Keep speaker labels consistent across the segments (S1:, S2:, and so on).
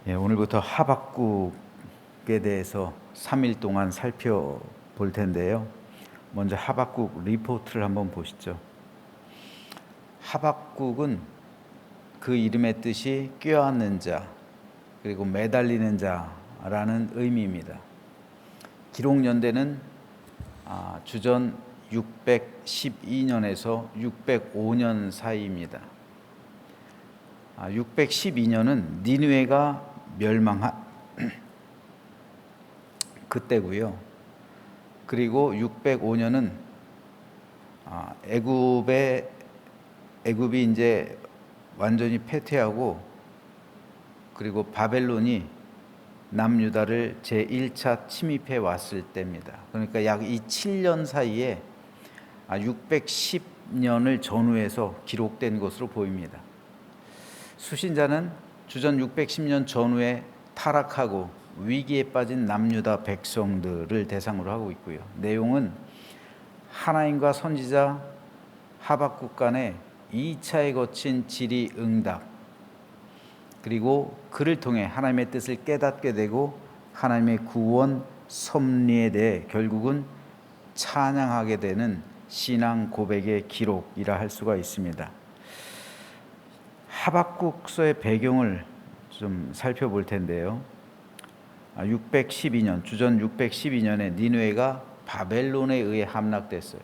S1: 오늘부터 하박국에 대해서 3일 동안 살펴볼 텐데요. 먼저 하박국 리포트를 한번 보시죠. 하박국은 그 이름의 뜻이 껴안는 자, 그리고 매달리는 자라는 의미입니다. 기록 연대는 주전 612년에서 605년 사이입니다. 612년은 니느웨가 멸망한 그때고요. 그리고 605년은 애굽이 이제 완전히 패퇴하고, 그리고 바벨론이 남유다를 제1차 침입해 왔을 때입니다. 그러니까 약 이 7년 사이에 610년을 전후해서 기록된 것으로 보입니다. 수신자는 주전 610년 전후에 타락하고 위기에 빠진 남유다 백성들을 대상으로 하고 있고요. 내용은 하나님과 선지자 하박국 간의 2차에 거친 질의응답, 그리고 그를 통해 하나님의 뜻을 깨닫게 되고 하나님의 구원 섭리에 대해 결국은 찬양하게 되는 신앙 고백의 기록이라 할 수가 있습니다. 하박국서의 배경을 좀 살펴볼 텐데요. 612년, 주전 612년에 니느웨가 바벨론에 의해 함락됐어요.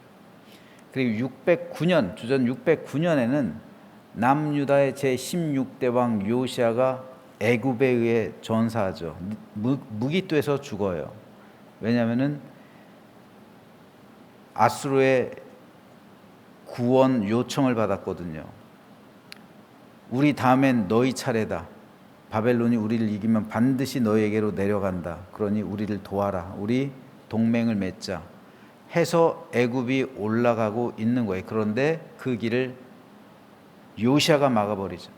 S1: 그리고 609년, 주전 609년에는 남유다의 제16대 왕 요시아가 애굽에 의해 전사하죠. 무기토에서 죽어요. 왜냐하면 아수르의 구원 요청을 받았거든요. 우리 다음엔 너희 차례다. 바벨론이 우리를 이기면 반드시 너희에게로 내려간다. 그러니 우리를 도와라. 우리 동맹을 맺자 해서 애굽이 올라가고 있는 거예요. 그런데 그 길을 요시아가 막아버리죠.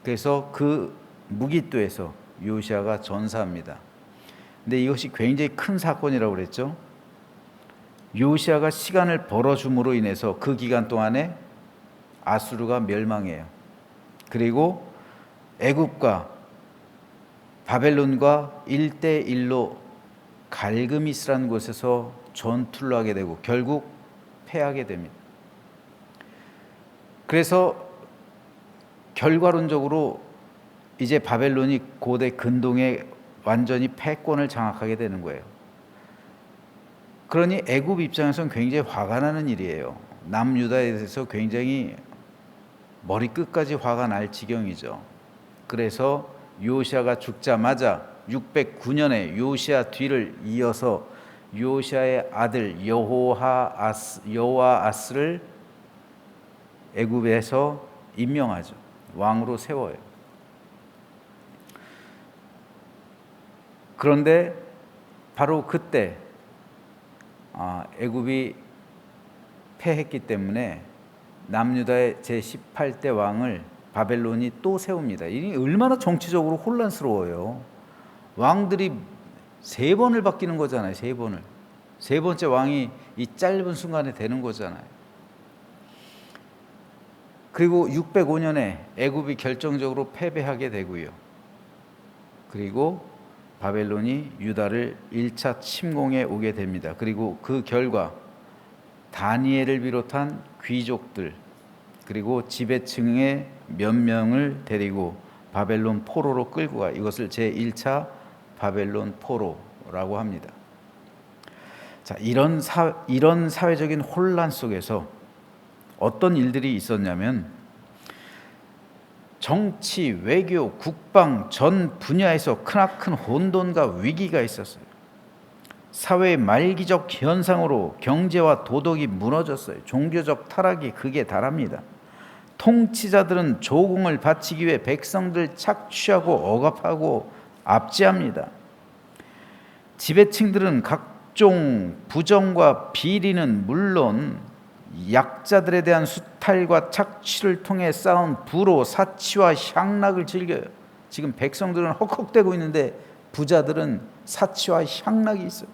S1: 그래서 그 무기토에서 요시아가 전사합니다. 근데 이것이 굉장히 큰 사건이라고 그랬죠. 요시아가 시간을 벌어줌으로 인해서 그 기간 동안에 아수르가 멸망해요. 그리고 애굽과 바벨론과 1대1로 갈그미스라는 곳에서 전투를 하게 되고 결국 패하게 됩니다. 그래서 결과론적으로 이제 바벨론이 고대 근동에 완전히 패권을 장악하게 되는 거예요. 그러니 애굽 입장에서는 굉장히 화가 나는 일이에요. 남유다에 대해서 굉장히 머리끝까지 화가 날 지경이죠. 그래서 요시아가 죽자마자 609년에 요시아 뒤를 이어서 요시아의 아들 여호아스를 애굽에서 임명하죠. 왕으로 세워요. 그런데 바로 그때 애굽이 패했기 때문에 남유다의 제18대 왕을 바벨론이 또 세웁니다. 이 얼마나 정치적으로 혼란스러워요. 왕들이 3번을 바뀌는 거잖아요. 3번을. 세 번째 왕이 이 짧은 순간에 되는 거잖아요. 그리고 605년에 애굽이 결정적으로 패배하게 되고요. 그리고 바벨론이 유다를 1차 침공해 오게 됩니다. 그리고 그 결과 다니엘을 비롯한 귀족들, 그리고 지배층의 몇 명을 데리고 바벨론 포로로 끌고 가, 이것을 제1차 바벨론 포로라고 합니다. 자, 이런 사회적인 혼란 속에서 어떤 일들이 있었냐면 정치, 외교, 국방 전 분야에서 크나큰 혼돈과 위기가 있었어요. 사회의 말기적 현상으로 경제와 도덕이 무너졌어요. 종교적 타락이 극에 달합니다. 통치자들은 조공을 바치기 위해 백성들을 착취하고 억압하고 압제합니다. 지배층들은 각종 부정과 비리는 물론 약자들에 대한 수탈과 착취를 통해 쌓은 부로 사치와 향락을 즐겨요. 지금 백성들은 헉헉대고 있는데 부자들은 사치와 향락이 있어요.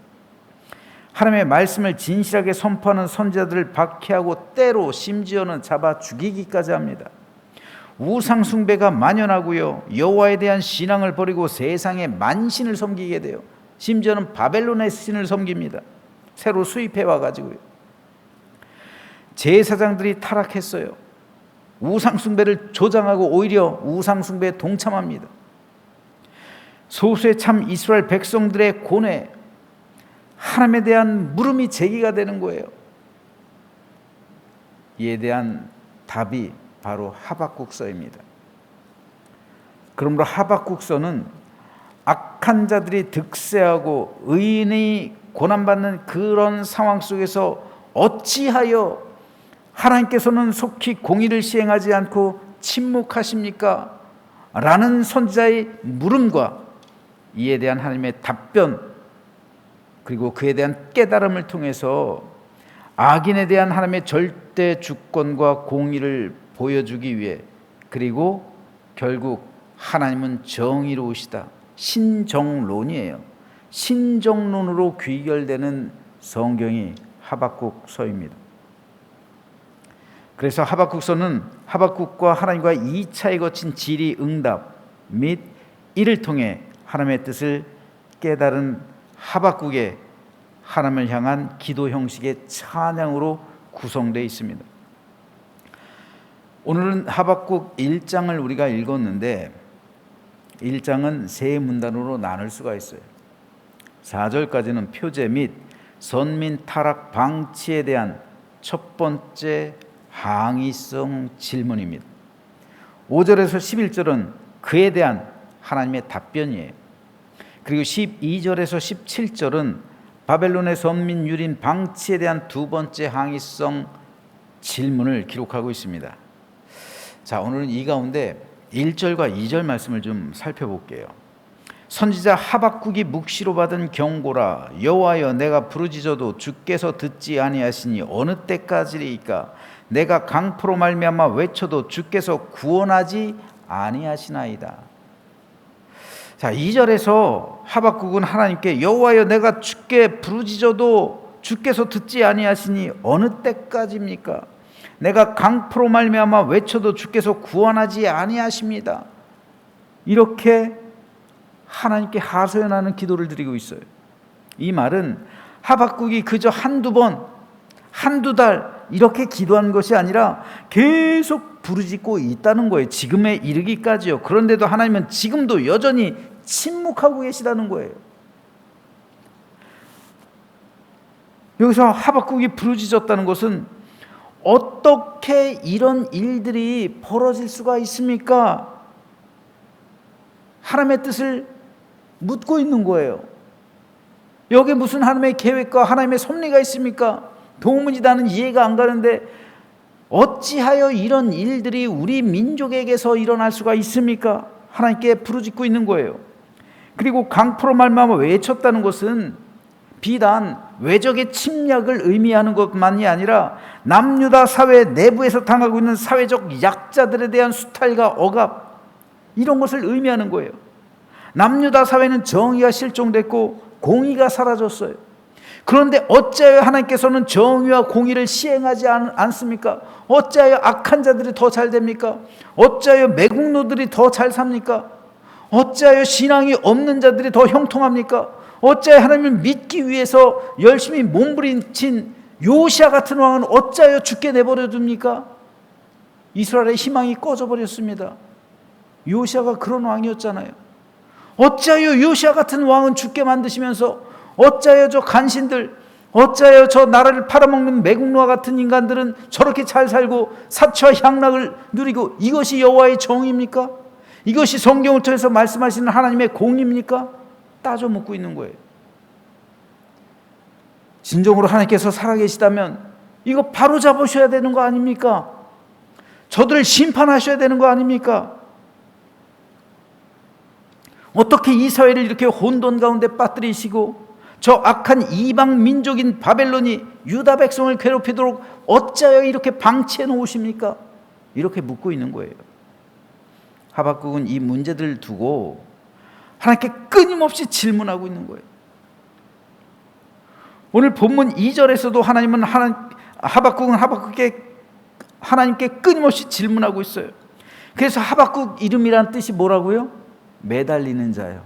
S1: 하나님의 말씀을 진실하게 선포하는 선지자들을 박해하고 때로 심지어는 잡아 죽이기까지 합니다. 우상 숭배가 만연하고요. 여호와에 대한 신앙을 버리고 세상의 만신을 섬기게 돼요. 심지어는 바벨론의 신을 섬깁니다. 새로 수입해 와가지고요. 제사장들이 타락했어요. 우상 숭배를 조장하고 오히려 우상 숭배에 동참합니다. 소수의 참 이스라엘 백성들의 고뇌, 하나님에 대한 물음이 제기가 되는 거예요. 이에 대한 답이 바로 하박국서입니다. 그러므로 하박국서는 악한 자들이 득세하고 의인이 고난받는 그런 상황 속에서 어찌하여 하나님께서는 속히 공의를 시행하지 않고 침묵하십니까? 라는 선지자의 물음과 이에 대한 하나님의 답변, 그리고 그에 대한 깨달음을 통해서 악인에 대한 하나님의 절대 주권과 공의를 보여주기 위해, 그리고 결국 하나님은 정의로우시다, 신정론이에요. 신정론으로 귀결되는 성경이 하박국서입니다. 그래서 하박국서는 하박국과 하나님과 2차에 거친 질의응답 및 이를 통해 하나님의 뜻을 깨달은 하박국의 하나님을 향한 기도 형식의 찬양으로 구성되어 있습니다. 오늘은 하박국 1장을 우리가 읽었는데 1장은 세 문단으로 나눌 수가 있어요. 4절까지는 표제 및 선민 타락 방치에 대한 첫 번째 항의성 질문입니다. 5절에서 11절은 그에 대한 하나님의 답변이에요. 그리고 12절에서 17절은 바벨론의 선민 유린 방치에 대한 두 번째 항의성 질문을 기록하고 있습니다. 자, 오늘은 이 가운데 1절과 2절 말씀을 좀 살펴볼게요. 선지자 하박국이 묵시로 받은 경고라. 여호와여, 내가 부르짖어도 주께서 듣지 아니하시니 어느 때까지리이까? 내가 강포로 말미암아 외쳐도 주께서 구원하지 아니하시나이다. 자, 2절에서 하박국은 하나님께 여호와여, 내가 주께 부르짖어도 주께서 듣지 아니하시니 어느 때까지입니까? 내가 강포로 말미암아 외쳐도 주께서 구원하지 아니하십니다. 이렇게 하나님께 하소연하는 기도를 드리고 있어요. 이 말은 하박국이 그저 한두 번, 한두 달 이렇게 기도한 것이 아니라 계속 부르짖고 있다는 거예요. 지금에 이르기까지요. 그런데도 하나님은 지금도 여전히 침묵하고 계시다는 거예요. 여기서 하박국이 부르짖었다는 것은 어떻게 이런 일들이 벌어질 수가 있습니까? 하나님의 뜻을 묻고 있는 거예요. 여기에 무슨 하나님의 계획과 하나님의 섭리가 있습니까? 도무지 나는 이해가 안 가는데 어찌하여 이런 일들이 우리 민족에게서 일어날 수가 있습니까? 하나님께 부르짖고 있는 거예요. 그리고 강포로 말미암아 외쳤다는 것은 비단 외적의 침략을 의미하는 것만이 아니라 남유다 사회 내부에서 당하고 있는 사회적 약자들에 대한 수탈과 억압, 이런 것을 의미하는 거예요. 남유다 사회는 정의가 실종됐고 공의가 사라졌어요. 그런데 어찌하여 하나님께서는 정의와 공의를 시행하지 않습니까? 어찌하여 악한 자들이 더 잘 됩니까? 어찌하여 매국노들이 더 잘 삽니까? 어찌하여 신앙이 없는 자들이 더 형통합니까? 어찌하여 하나님을 믿기 위해서 열심히 몸부림친 요시야 같은 왕은 어찌하여 죽게 내버려 둡니까? 이스라엘의 희망이 꺼져버렸습니다. 요시야가 그런 왕이었잖아요. 어찌하여 요시야 같은 왕은 죽게 만드시면서 어찌하여 저 간신들, 어찌하여 저 나라를 팔아먹는 매국노와 같은 인간들은 저렇게 잘 살고 사치와 향락을 누리고, 이것이 여호와의 정의입니까? 이것이 성경을 통해서 말씀하시는 하나님의 공의입니까? 따져 묻고 있는 거예요. 진정으로 하나님께서 살아계시다면 이거 바로 잡으셔야 되는 거 아닙니까? 저들을 심판하셔야 되는 거 아닙니까? 어떻게 이 사회를 이렇게 혼돈 가운데 빠뜨리시고 저 악한 이방 민족인 바벨론이 유다 백성을 괴롭히도록 어찌하여 이렇게 방치해 놓으십니까? 이렇게 묻고 있는 거예요. 하박국은 이 문제들을 두고 하나님께 끊임없이 질문하고 있는 거예요. 오늘 본문 2절에서도 하박국은 하나님께 끊임없이 질문하고 있어요. 그래서 하박국 이름이란 뜻이 뭐라고요? 매달리는 자요.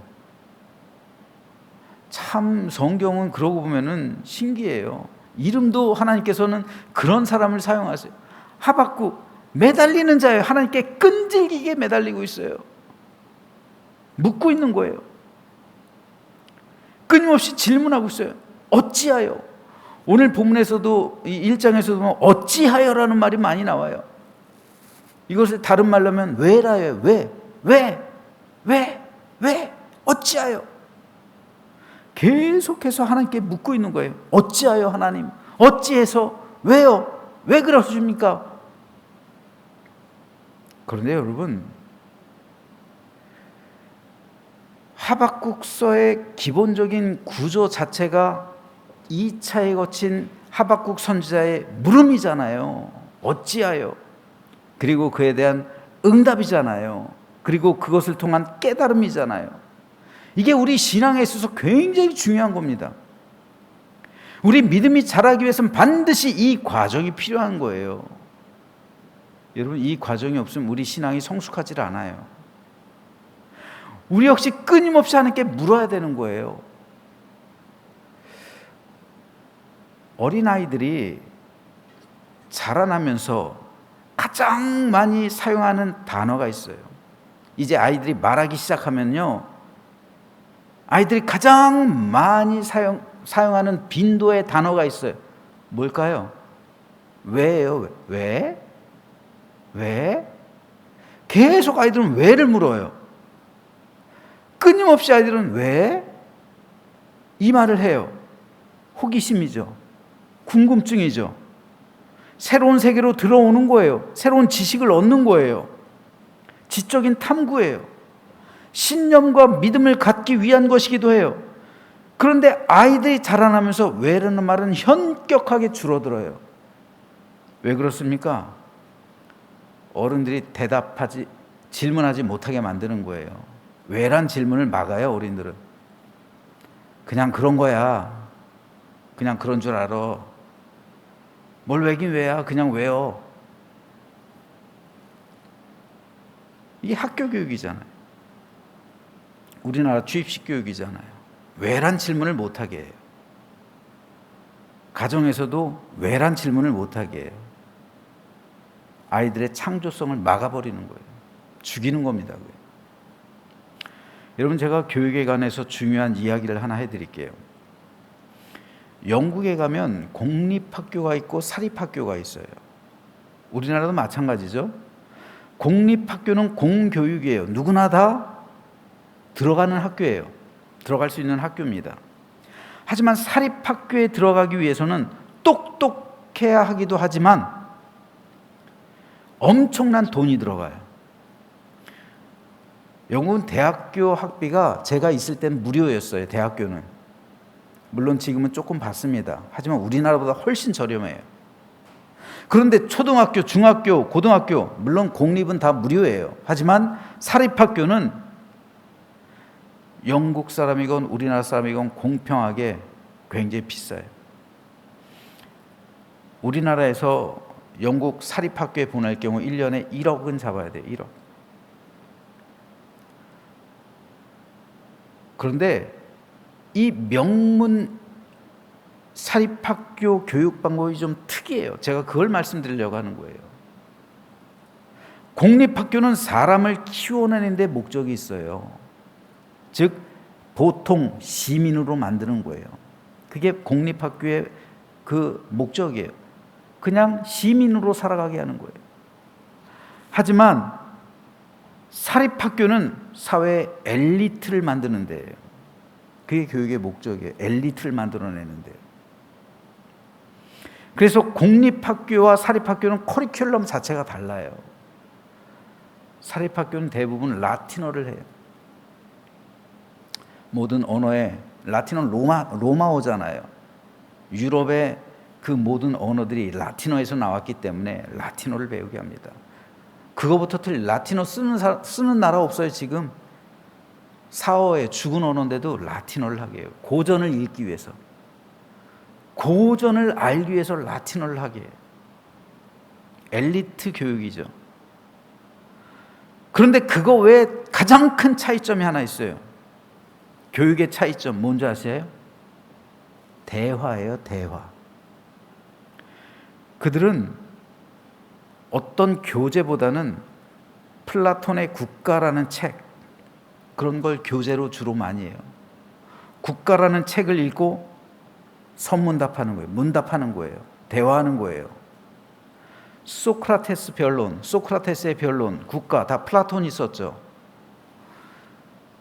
S1: 참 성경은 그러고 보면은 신기해요. 이름도 하나님께서는 그런 사람을 사용하세요. 하박국, 매달리는 자예요. 하나님께 끈질기게 매달리고 있어요. 묻고 있는 거예요. 끊임없이 질문하고 있어요. 어찌하여? 오늘 본문에서도 이 1장에서도 어찌하여라는 말이 많이 나와요. 이것을 다른 말로 하면 왜라요. 왜? 어찌하여? 계속해서 하나님께 묻고 있는 거예요. 어찌하여 하나님? 어찌해서? 왜요? 왜 그러십니까? 그런데 여러분, 하박국서의 기본적인 구조 자체가 2차에 거친 하박국 선지자의 물음이잖아요. 어찌하여? 그리고 그에 대한 응답이잖아요. 그리고 그것을 통한 깨달음이잖아요. 이게 우리 신앙에 있어서 굉장히 중요한 겁니다. 우리 믿음이 자라기 위해서는 반드시 이 과정이 필요한 거예요. 여러분, 이 과정이 없으면 우리 신앙이 성숙하지 않아요. 우리 역시 끊임없이 하나님께 물어야 되는 거예요. 어린아이들이 자라나면서 가장 많이 사용하는 단어가 있어요. 이제 아이들이 말하기 시작하면요, 아이들이 가장 많이 사용하는 빈도의 단어가 있어요. 뭘까요? 왜예요? 왜? 계속 아이들은 왜를 물어요. 끊임없이 아이들은 왜? 이 말을 해요. 호기심이죠. 궁금증이죠. 새로운 세계로 들어오는 거예요. 새로운 지식을 얻는 거예요. 지적인 탐구예요. 신념과 믿음을 갖기 위한 것이기도 해요. 그런데 아이들이 자라나면서 왜라는 말은 현격하게 줄어들어요. 왜 그렇습니까? 어른들이 질문하지 못하게 만드는 거예요. 왜란 질문을 막아요, 어린들은. 그냥 그런 거야. 그냥 그런 줄 알아. 뭘 왜긴 왜야? 그냥 왜요? 이게 학교 교육이잖아요. 우리나라 주입식 교육이잖아요. 왜란 질문을 못하게 해요. 가정에서도 왜란 질문을 못하게 해요. 아이들의 창조성을 막아버리는 거예요. 죽이는 겁니다. 여러분, 제가 교육에 관해서 중요한 이야기를 하나 해드릴게요. 영국에 가면 공립학교가 있고 사립학교가 있어요. 우리나라도 마찬가지죠. 공립학교는 공교육이에요. 누구나 다 들어가는 학교예요. 들어갈 수 있는 학교입니다. 하지만 사립학교에 들어가기 위해서는 똑똑해야 하기도 하지만 엄청난 돈이 들어가요. 영국은 대학교 학비가 제가 있을 땐 무료였어요. 대학교는. 물론 지금은 조금 받습니다. 하지만 우리나라보다 훨씬 저렴해요. 그런데 초등학교, 중학교, 고등학교, 물론 공립은 다 무료예요. 하지만 사립학교는 영국 사람이건 우리나라 사람이건 공평하게 굉장히 비싸요. 우리나라에서 영국 사립학교에 보낼 경우 1년에 1억은 잡아야 돼요. 1억. 그런데 이 명문 사립학교 교육 방법이 좀 특이해요. 제가 그걸 말씀드리려고 하는 거예요. 공립학교는 사람을 키워내는 데 목적이 있어요. 즉 보통 시민으로 만드는 거예요. 그게 공립학교의 그 목적이에요. 그냥 시민으로 살아가게 하는 거예요. 하지만 사립학교는 사회의 엘리트를 만드는 데예요. 그게 교육의 목적이에요. 엘리트를 만들어내는 데요. 그래서 공립학교와 사립학교는 커리큘럼 자체가 달라요. 사립학교는 대부분 라틴어를 해요. 모든 언어에 라틴어는 로마어잖아요. 유럽의 그 모든 언어들이 라틴어에서 나왔기 때문에 라틴어를 배우게 합니다. 그거부터 틀린 라틴어 쓰는 나라 없어요. 지금 사어에 죽은 언어인데도 라틴어를 하게 해요. 고전을 읽기 위해서, 고전을 알기 위해서 라틴어를 하게 해요. 엘리트 교육이죠. 그런데 그거 외에 가장 큰 차이점이 하나 있어요. 교육의 차이점 뭔지 아세요? 대화예요, 대화. 그들은 어떤 교재보다는 플라톤의 국가라는 책, 그런 걸 교재로 주로 많이 해요. 국가라는 책을 읽고 선문답하는 거예요. 문답하는 거예요. 대화하는 거예요. 소크라테스 변론, 소크라테스의 변론, 국가 다 플라톤이 썼죠.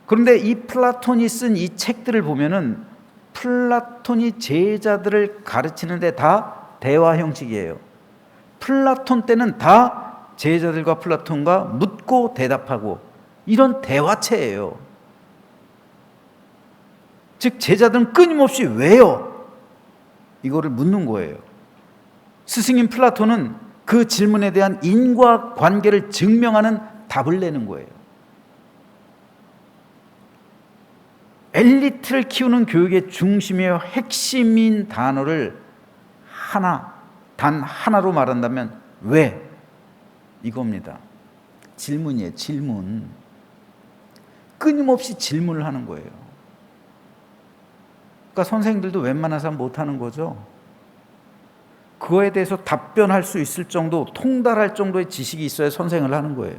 S1: 그런데 이 플라톤이 쓴 이 책들을 보면은 플라톤이 제자들을 가르치는데 다 대화 형식이에요. 플라톤 때는 다 제자들과 플라톤과 묻고 대답하고 이런 대화체예요. 즉 제자들은 끊임없이 왜요? 이거를 묻는 거예요. 스승인 플라톤은 그 질문에 대한 인과관계를 증명하는 답을 내는 거예요. 엘리트를 키우는 교육의 중심이요 핵심인 단어를 단 하나로 말한다면 왜? 이겁니다. 질문이에요. 질문. 끊임없이 질문을 하는 거예요. 그러니까 선생님들도 웬만한 사람 못하는 거죠. 그거에 대해서 답변할 수 있을 정도, 통달할 정도의 지식이 있어야 선생을 하는 거예요.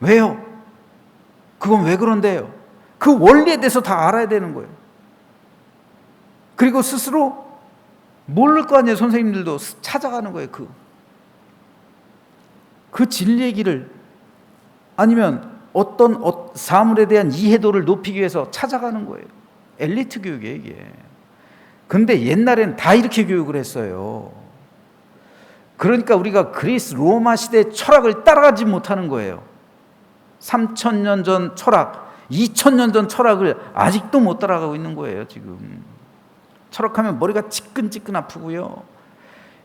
S1: 왜요? 그건 왜 그런데요? 그 원리에 대해서 다 알아야 되는 거예요. 그리고 스스로 모를 거 아니에요. 선생님들도 찾아가는 거예요. 그 진리의 길을, 아니면 어떤 사물에 대한 이해도를 높이기 위해서 찾아가는 거예요. 엘리트 교육이에요, 이게. 근데 옛날엔 다 이렇게 교육을 했어요. 그러니까 우리가 그리스 로마 시대 철학을 따라가지 못하는 거예요. 3000년 전 철학, 2000년 전 철학을 아직도 못 따라가고 있는 거예요, 지금. 철학하면 머리가 지끈지끈 아프고요.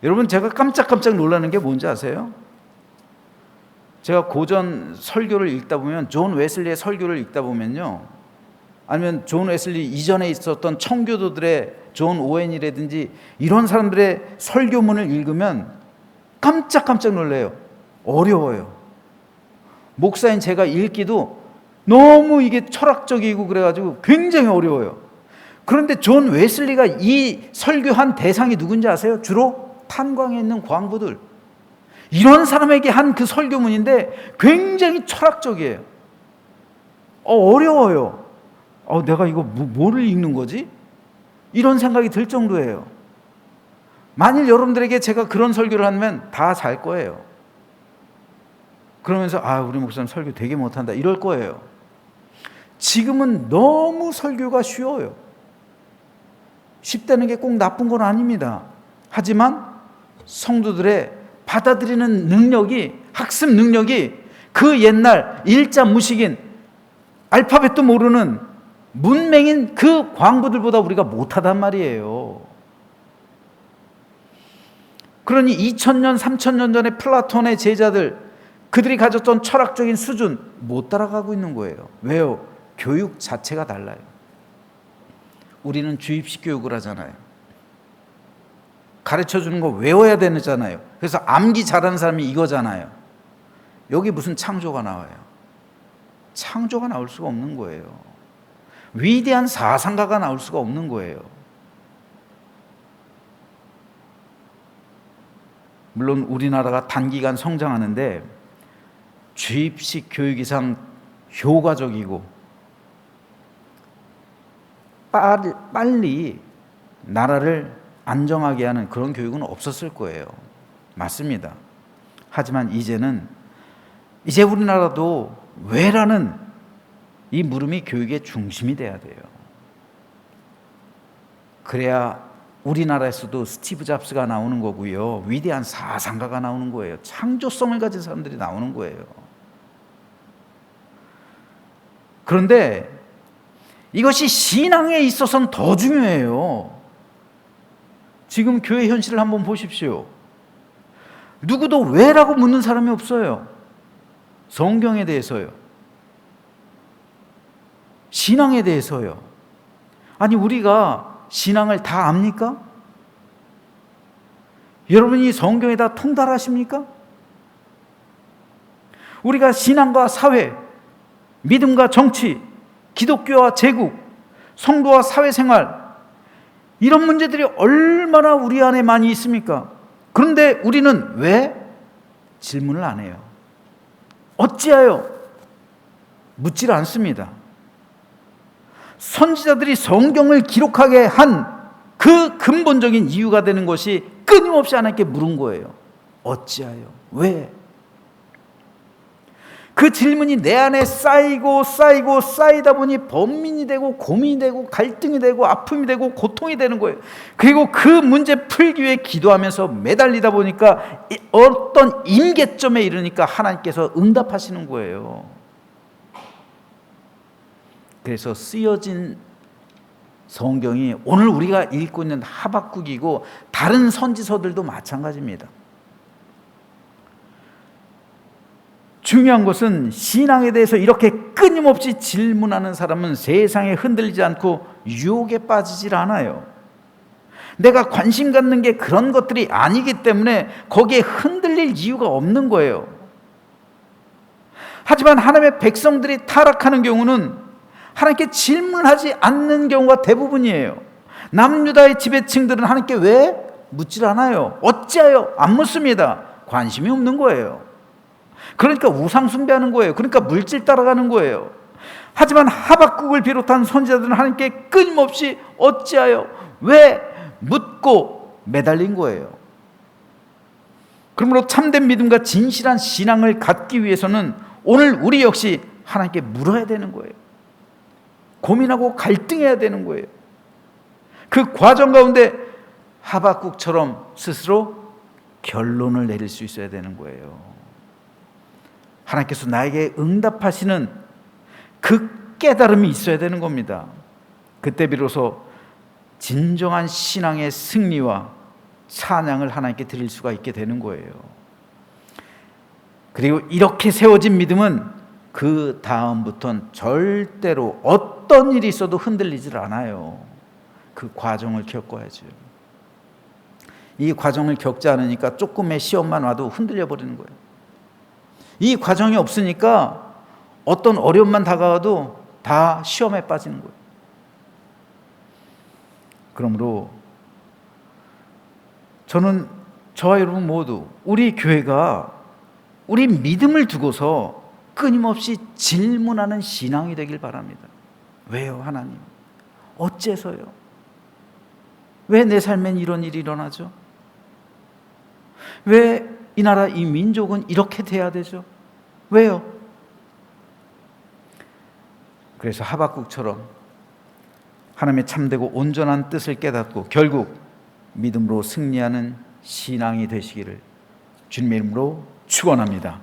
S1: 여러분, 제가 깜짝깜짝 놀라는 게 뭔지 아세요? 제가 고전 설교를 읽다 보면, 존 웨슬리의 설교를 읽다 보면요, 아니면 존 웨슬리 이전에 있었던 청교도들의 존 오웬이라든지 이런 사람들의 설교문을 읽으면 깜짝깜짝 놀라요. 어려워요. 목사인 제가 읽기도 너무 이게 철학적이고 그래가지고 굉장히 어려워요. 그런데 존 웨슬리가 이 설교한 대상이 누군지 아세요? 주로 탄광에 있는 광부들, 이런 사람에게 한 그 설교문인데 굉장히 철학적이에요. 어려워요. 내가 이거 뭐를 읽는 거지? 이런 생각이 들 정도예요. 만일 여러분들에게 제가 그런 설교를 하면 다 잘 거예요. 그러면서 우리 목사님 설교 되게 못한다 이럴 거예요. 지금은 너무 설교가 쉬워요. 쉽다는 게 꼭 나쁜 건 아닙니다. 하지만 성도들의 받아들이는 능력이, 학습 능력이 그 옛날 일자 무식인, 알파벳도 모르는 문맹인 그 광부들보다 우리가 못하단 말이에요. 그러니 2000년, 3000년 전에 플라톤의 제자들, 그들이 가졌던 철학적인 수준 못 따라가고 있는 거예요. 왜요? 교육 자체가 달라요. 우리는 주입식 교육을 하잖아요. 가르쳐주는 거 외워야 되잖아요. 그래서 암기 잘하는 사람이 이거잖아요. 여기 무슨 창조가 나와요? 창조가 나올 수가 없는 거예요. 위대한 사상가가 나올 수가 없는 거예요. 물론 우리나라가 단기간 성장하는데 주입식 교육 이상 효과적이고 빨리 나라를 안정하게 하는 그런 교육은 없었을 거예요. 맞습니다. 하지만 이제 우리나라도 왜라는 이 물음이 교육의 중심이 돼야 돼요. 그래야 우리나라에서도 스티브 잡스가 나오는 거고요, 위대한 사상가가 나오는 거예요. 창조성을 가진 사람들이 나오는 거예요. 그런데 이것이 신앙에 있어서는 더 중요해요. 지금 교회 현실을 한번 보십시오. 누구도 왜라고 묻는 사람이 없어요. 성경에 대해서요, 신앙에 대해서요. 아니, 우리가 신앙을 다 압니까? 여러분이 성경에 다 통달하십니까? 우리가 신앙과 사회, 믿음과 정치, 기독교와 제국, 성도와 사회생활, 이런 문제들이 얼마나 우리 안에 많이 있습니까? 그런데 우리는 왜 질문을 안 해요? 어찌하여? 묻질 않습니다. 선지자들이 성경을 기록하게 한 그 근본적인 이유가 되는 것이 끊임없이 하나님께 물은 거예요. 어찌하여? 왜? 그 질문이 내 안에 쌓이다 보니 번민이 되고 고민이 되고 갈등이 되고 아픔이 되고 고통이 되는 거예요. 그리고 그 문제 풀기 위해 기도하면서 매달리다 보니까 어떤 임계점에 이르니까 하나님께서 응답하시는 거예요. 그래서 쓰여진 성경이 오늘 우리가 읽고 있는 하박국이고 다른 선지서들도 마찬가지입니다. 중요한 것은 신앙에 대해서 이렇게 끊임없이 질문하는 사람은 세상에 흔들리지 않고 유혹에 빠지질 않아요. 내가 관심 갖는 게 그런 것들이 아니기 때문에 거기에 흔들릴 이유가 없는 거예요. 하지만 하나님의 백성들이 타락하는 경우는 하나님께 질문하지 않는 경우가 대부분이에요. 남유다의 지배층들은 하나님께 왜? 묻질 않아요. 어찌하여? 안 묻습니다. 관심이 없는 거예요. 그러니까 우상 숭배하는 거예요. 그러니까 물질 따라가는 거예요. 하지만 하박국을 비롯한 선지자들은 하나님께 끊임없이 어찌하여? 왜? 묻고 매달린 거예요. 그러므로 참된 믿음과 진실한 신앙을 갖기 위해서는 오늘 우리 역시 하나님께 물어야 되는 거예요. 고민하고 갈등해야 되는 거예요. 그 과정 가운데 하박국처럼 스스로 결론을 내릴 수 있어야 되는 거예요. 하나님께서 나에게 응답하시는 그 깨달음이 있어야 되는 겁니다. 그때 비로소 진정한 신앙의 승리와 찬양을 하나님께 드릴 수가 있게 되는 거예요. 그리고 이렇게 세워진 믿음은 그 다음부터는 절대로 어떤 일이 있어도 흔들리질 않아요. 그 과정을 겪어야죠. 이 과정을 겪지 않으니까 조금의 시험만 와도 흔들려 버리는 거예요. 이 과정이 없으니까 어떤 어려움만 다가와도 다 시험에 빠지는 거예요. 그러므로 저는 저와 여러분 모두 우리 교회가 우리 믿음을 두고서 끊임없이 질문하는 신앙이 되길 바랍니다. 왜요, 하나님? 어째서요? 왜 내 삶엔 이런 일이 일어나죠? 왜 이 나라, 이 민족은 이렇게 돼야 되죠? 왜요? 그래서 하박국처럼 하나님의 참되고 온전한 뜻을 깨닫고 결국 믿음으로 승리하는 신앙이 되시기를 주님의 이름으로 축원합니다.